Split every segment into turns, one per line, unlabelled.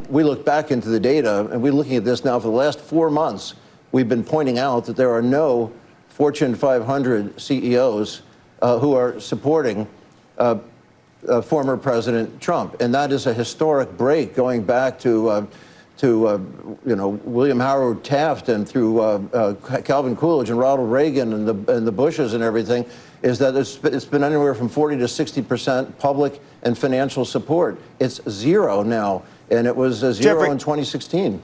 we look back into the data, and we're looking at this now for the last 4 months. We've been pointing out that there are no Fortune 500 CEOs who are supporting former President Trump, and that is a historic break going back to William Howard Taft and through Calvin Coolidge and Ronald Reagan and the Bushes and everything. Is that it's been anywhere from 40 to 60% public and financial support. It's zero now, and it was zero in 2016.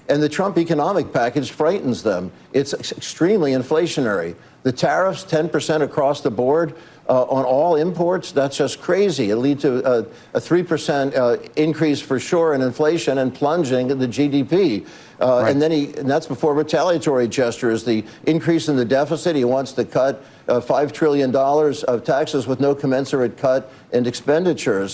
And the Trump economic package frightens them. It's extremely inflationary. The tariffs, 10% across the board on all imports, that's just crazy. It leads to a 3% increase for sure in inflation and plunging the GDP. Right. And that's before retaliatory gestures. The increase in the deficit, he wants to cut $5 trillion of taxes with no commensurate cut in expenditures.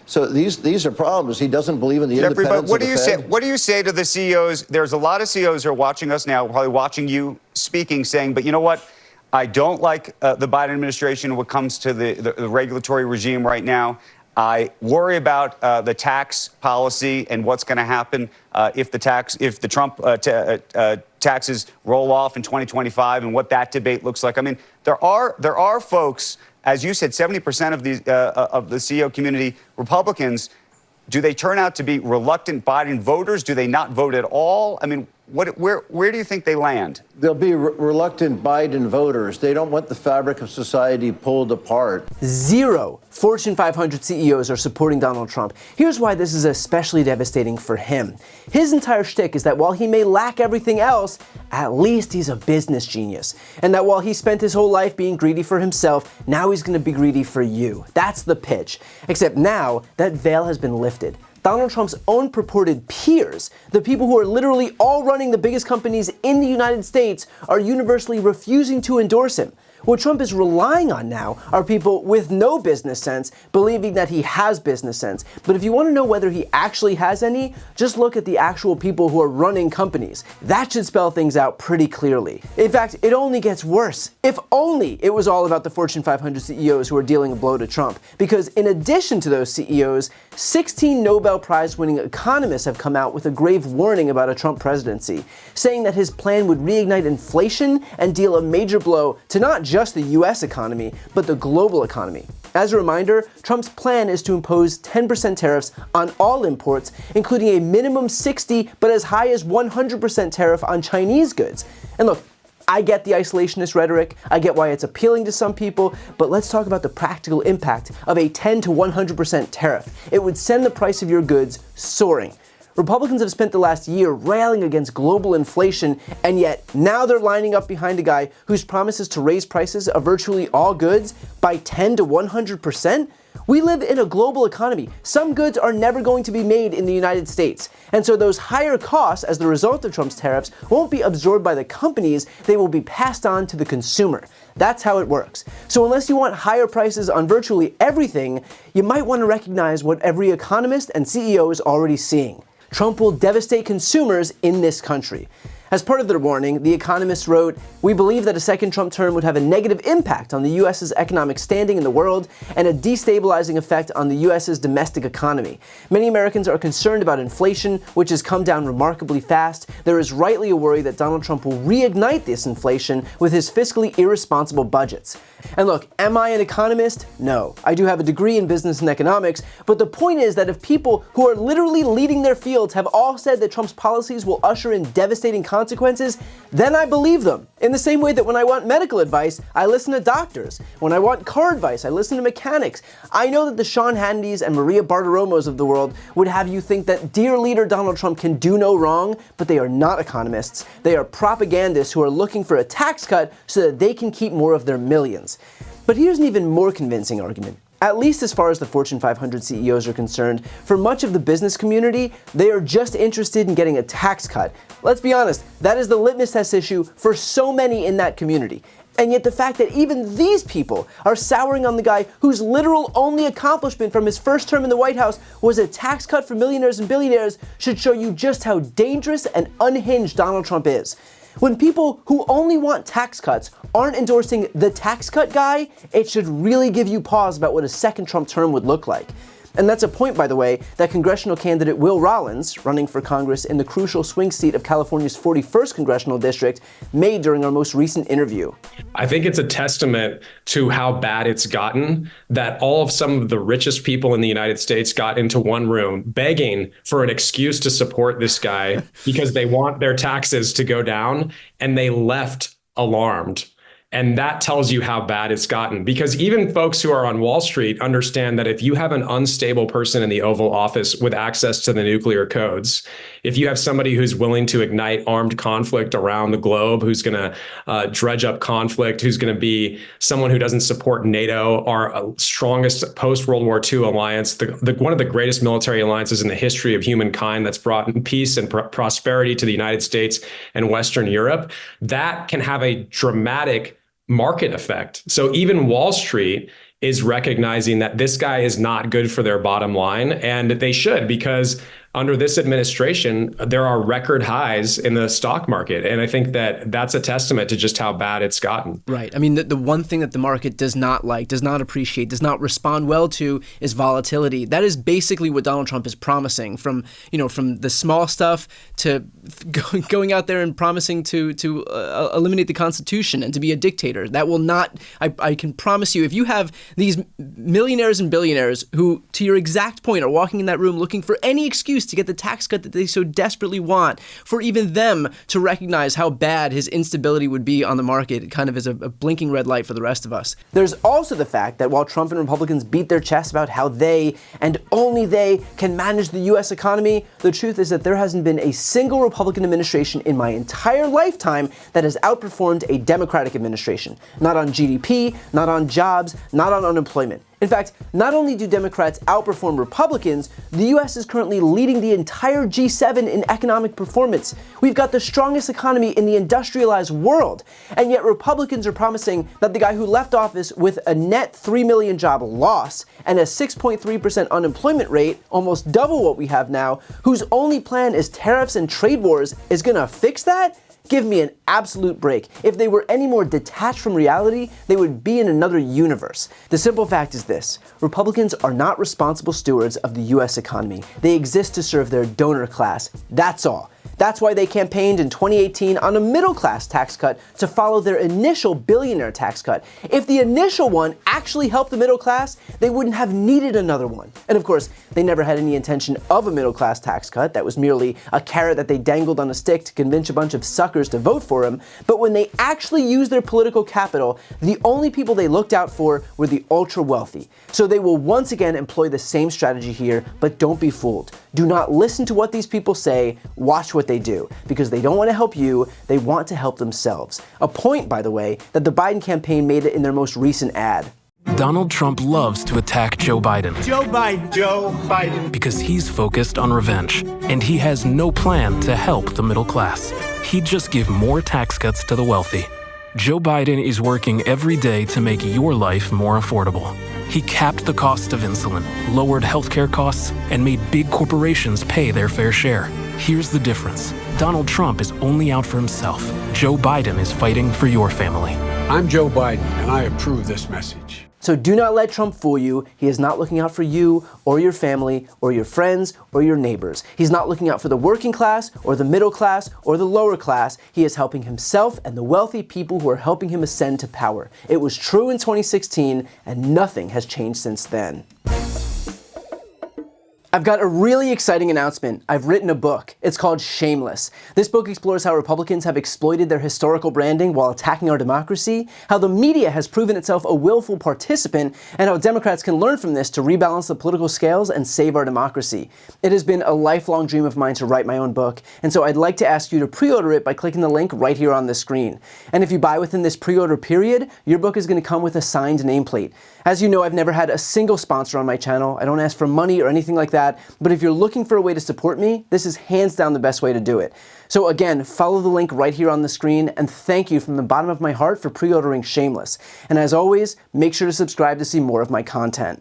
So these are problems. He doesn't believe in the independence
but
of the Fed.
What do you say to the CEOs? There's a lot of CEOs who are watching us now, probably watching you speaking, saying, but you know what? I don't like the Biden administration when it comes to the regulatory regime right now. I worry about the tax policy and what's going to happen if the Trump taxes roll off in 2025 and what that debate looks like. I mean, there are folks, as you said, 70% of the CEO community, Republicans. Do they turn out to be reluctant Biden voters? Do they not vote at all? I mean, where do you think they land?
They'll be reluctant Biden voters. They don't want the fabric of society pulled apart.
Zero Fortune 500 CEOs are supporting Donald Trump. Here's why this is especially devastating for him. His entire shtick is that while he may lack everything else, at least he's a business genius. And that while he spent his whole life being greedy for himself, now he's going to be greedy for you. That's the pitch. Except now that veil has been lifted. Donald Trump's own purported peers, the people who are literally all running the biggest companies in the United States, are universally refusing to endorse him. What Trump is relying on now are people with no business sense believing that he has business sense. But if you want to know whether he actually has any, just look at the actual people who are running companies. That should spell things out pretty clearly. In fact, it only gets worse. If only it was all about the Fortune 500 CEOs who are dealing a blow to Trump. Because in addition to those CEOs, 16 Nobel Prize-winning economists have come out with a grave warning about a Trump presidency, saying that his plan would reignite inflation and deal a major blow to not just the US economy, but the global economy. As a reminder, Trump's plan is to impose 10% tariffs on all imports, including a minimum 60 but as high as 100% tariff on Chinese goods. And look, I get the isolationist rhetoric, I get why it's appealing to some people, but let's talk about the practical impact of a 10 to 100% tariff. It would send the price of your goods soaring. Republicans have spent the last year railing against global inflation, and yet now they're lining up behind a guy whose promises to raise prices of virtually all goods by 10 to 100%? We live in a global economy. Some goods are never going to be made in the United States. And so those higher costs as the result of Trump's tariffs won't be absorbed by the companies, they will be passed on to the consumer. That's how it works. So unless you want higher prices on virtually everything, you might want to recognize what every economist and CEO is already seeing. Trump will devastate consumers in this country. As part of their warning, The Economist wrote, "We believe that a second Trump term would have a negative impact on the U.S.'s economic standing in the world and a destabilizing effect on the U.S.'s domestic economy. Many Americans are concerned about inflation, which has come down remarkably fast. There is rightly a worry that Donald Trump will reignite this inflation with his fiscally irresponsible budgets." And look, am I an economist? No. I do have a degree in business and economics, but the point is that if people who are literally leading their fields have all said that Trump's policies will usher in devastating consequences, then I believe them. In the same way that when I want medical advice, I listen to doctors. When I want car advice, I listen to mechanics. I know that the Sean Hannitys and Maria Bartiromos of the world would have you think that dear leader Donald Trump can do no wrong, but they are not economists. They are propagandists who are looking for a tax cut so that they can keep more of their millions. But here's an even more convincing argument. At least as far as the Fortune 500 CEOs are concerned, for much of the business community, they are just interested in getting a tax cut. Let's be honest, that is the litmus test issue for so many in that community. And yet the fact that even these people are souring on the guy whose literal only accomplishment from his first term in the White House was a tax cut for millionaires and billionaires should show you just how dangerous and unhinged Donald Trump is. When people who only want tax cuts aren't endorsing the tax cut guy, it should really give you pause about what a second Trump term would look like. And that's a point, by the way, that congressional candidate Will Rollins, running for Congress in the crucial swing seat of California's 41st congressional district, made during our most recent interview.
I think it's a testament to how bad it's gotten that all of some of the richest people in the United States got into one room begging for an excuse to support this guy because they want their taxes to go down, and they left alarmed. And that tells you how bad it's gotten, because even folks who are on Wall Street understand that if you have an unstable person in the Oval Office with access to the nuclear codes, if you have somebody who's willing to ignite armed conflict around the globe, who's going to dredge up conflict, who's going to be someone who doesn't support NATO, our strongest post-World War II alliance, one of the greatest military alliances in the history of humankind that's brought peace and prosperity to the United States and Western Europe, that can have a dramatic market effect. So even Wall Street is recognizing that this guy is not good for their bottom line, and they should, because under this administration, there are record highs in the stock market. And I think that that's a testament to just how bad it's gotten.
Right. I mean, the one thing that the market does not like, does not appreciate, does not respond well to is volatility. That is basically what Donald Trump is promising, from the small stuff to going out there and promising to eliminate the Constitution and to be a dictator. That will not, I can promise you, if you have these millionaires and billionaires who, to your exact point, are walking in that room looking for any excuse to get the tax cut that they so desperately want, for even them to recognize how bad his instability would be on the market, it kind of is a blinking red light for the rest of us. There's also the fact that while Trump and Republicans beat their chests about how they, and only they, can manage the U.S. economy, the truth is that there hasn't been a single Republican administration in my entire lifetime that has outperformed a Democratic administration. Not on GDP, not on jobs, not on unemployment. In fact, not only do Democrats outperform Republicans, the U.S. is currently leading the entire G7 in economic performance. We've got the strongest economy in the industrialized world. And yet Republicans are promising that the guy who left office with a net 3 million job loss and a 6.3% unemployment rate, almost double what we have now, whose only plan is tariffs and trade wars, is gonna fix that? Give me an absolute break. If they were any more detached from reality, they would be in another universe. The simple fact is this: Republicans are not responsible stewards of the U.S. economy. They exist to serve their donor class. That's all. That's why they campaigned in 2018 on a middle-class tax cut to follow their initial billionaire tax cut. If the initial one actually helped the middle class, they wouldn't have needed another one. And of course, they never had any intention of a middle-class tax cut. That was merely a carrot that they dangled on a stick to convince a bunch of suckers to vote for him. But when they actually used their political capital, the only people they looked out for were the ultra-wealthy. So they will once again employ the same strategy here, but don't be fooled. Do not listen to what these people say, watch what they do, because they don't want to help you, they want to help themselves. A point, by the way, that the Biden campaign made it in their most recent ad.
Donald Trump loves to attack Joe Biden.
Joe Biden. Joe Biden.
Because he's focused on revenge, and he has no plan to help the middle class. He'd just give more tax cuts to the wealthy. Joe Biden is working every day to make your life more affordable. He capped the cost of insulin, lowered healthcare costs, and made big corporations pay their fair share. Here's the difference. Donald Trump is only out for himself. Joe Biden is fighting for your family.
I'm Joe Biden, and I approve this message.
So do not let Trump fool you. He is not looking out for you or your family or your friends or your neighbors. He's not looking out for the working class or the middle class or the lower class. He is helping himself and the wealthy people who are helping him ascend to power. It was true in 2016, and nothing has changed since then. I've got a really exciting announcement. I've written a book. It's called Shameless. This book explores how Republicans have exploited their historical branding while attacking our democracy, how the media has proven itself a willful participant, and how Democrats can learn from this to rebalance the political scales and save our democracy. It has been a lifelong dream of mine to write my own book, and so I'd like to ask you to pre-order it by clicking the link right here on the screen. And if you buy within this pre-order period, your book is going to come with a signed nameplate. As you know, I've never had a single sponsor on my channel. I don't ask for money or anything like that, but if you're looking for a way to support me, this is hands down the best way to do it. So again, follow the link right here on the screen, and thank you from the bottom of my heart for pre-ordering Shameless. And as always, make sure to subscribe to see more of my content.